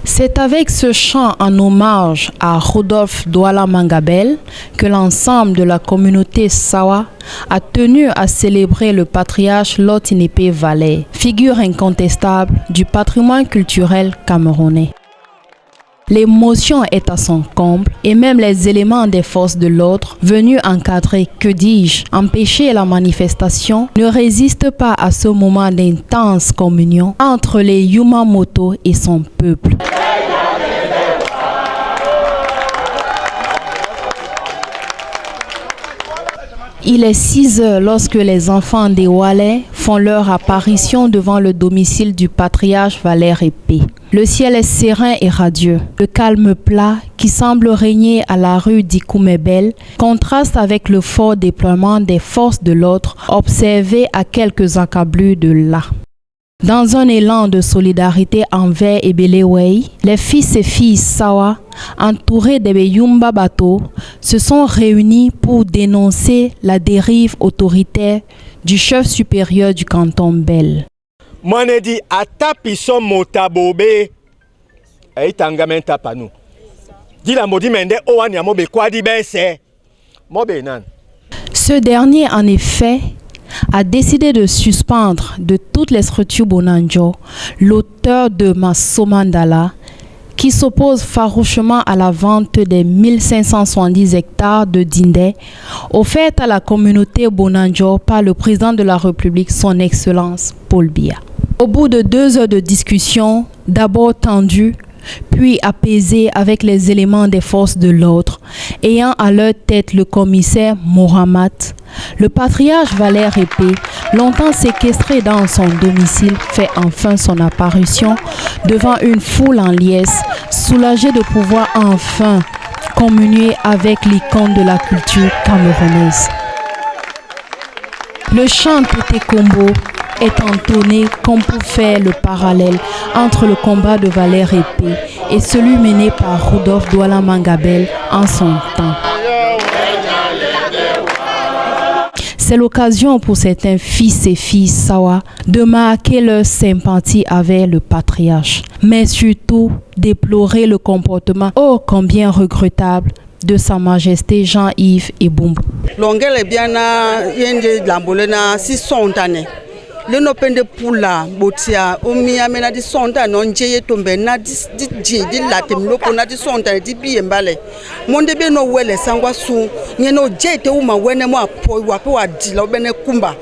C'est avec ce chant en hommage à Rodolphe Douala Mangabel que l'ensemble de la communauté Sawa a tenu à célébrer le patriarche Lotinepe Valère, figure incontestable du patrimoine culturel camerounais. L'émotion est à son comble et même les éléments des forces de l'ordre venus encadrer, que dis-je, empêcher la manifestation ne résistent pas à ce moment d'intense communion entre les Yumamoto et son peuple. Il est 6 heures lorsque les enfants des Walais font leur apparition devant le domicile du patriarche Valère Épée. Le ciel est serein et radieux. Le calme plat qui semble régner à la rue d'Ikoumébel contraste avec le fort déploiement des forces de l'ordre observé à quelques encablures de là. Dans un élan de solidarité envers Ebelewei, les fils et filles Sawa, entourés des Yumba Bato, se sont réunis pour dénoncer la dérive autoritaire du chef supérieur du canton Bel. Moi, je dis, Atapiso Motabobe, et Tangamenta Panou. Dis la modi mende, Oanya Mobe, quoi dit c'est Mobe nan. Ce dernier, en effet, a décidé de suspendre de toutes les structures Bonanjo l'auteur de Massomandala qui s'oppose farouchement à la vente des 1570 hectares de Dindé offertes à la communauté Bonanjo par le président de la République, son Excellence Paul Biya. Au bout de 2 heures de discussion, d'abord tendue, puis apaisée avec les éléments des forces de l'ordre, ayant à leur tête le commissaire Mohamed, le patriarche Valère Épée, longtemps séquestré dans son domicile, fait enfin son apparition devant une foule en liesse, soulagé de pouvoir enfin communier avec l'icône de la culture camerounaise. Le chant Tété Combo est entonné comme pour faire le parallèle entre le combat de Valère Épée et celui mené par Rodolphe Douala Mangabel en son temps. C'est l'occasion pour certains fils et filles Sawa de marquer leur sympathie avec le patriarche, mais surtout déplorer le comportement ô combien regrettable de Sa Majesté Jean-Yves Ebumbu. L'ongel bien yende lambolena si sontane. Le nopende pula botia omia mena di sonta non jeye tombe na di latem lopo na di sonta di biembale monde be no wele sangwa su nyeno jete uma wene mo apoi wape wa di lo bene kumba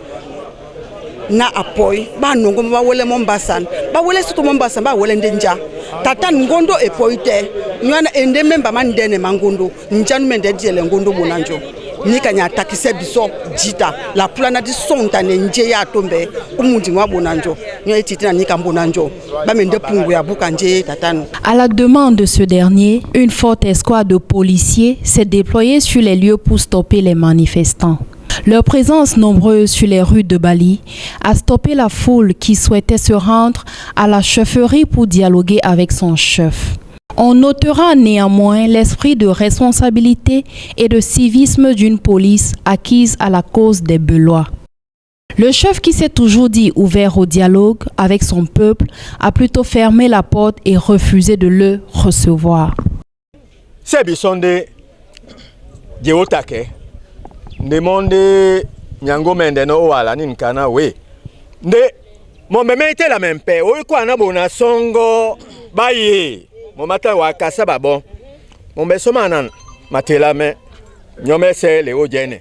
na apoi ba nongo ba wele mombasan ba wele suto mombasan ba wele ndenja tata ngondo epoite nyana ende memba mandene mangondo njanu mende diele ngondo bonanjo nikanya takise biso jita la plana di sonta nje ya tombe umundi wa bonanjo nyo etitina nikambonanjo ba mende pungu ya bukanje tatano. À la demande de ce dernier, une forte escouade de policiers s'est déployée sur les lieux pour stopper les manifestants. Leur présence nombreuse sur les rues de Bali a stoppé la foule qui souhaitait se rendre à la chefferie pour dialoguer avec son chef. On notera néanmoins l'esprit de responsabilité et de civisme d'une police acquise à la cause des Belois. Le chef, qui s'est toujours dit ouvert au dialogue avec son peuple, a plutôt fermé la porte et refusé de le recevoir. C'est bisonde Diotake. Demande Nyango Mendeno wala ninkana we. Nde mon meme était la même paix. O ko na bona songo baye. Mon matin wa kasa babon. Mon beso manan matela me nyome se le ojene.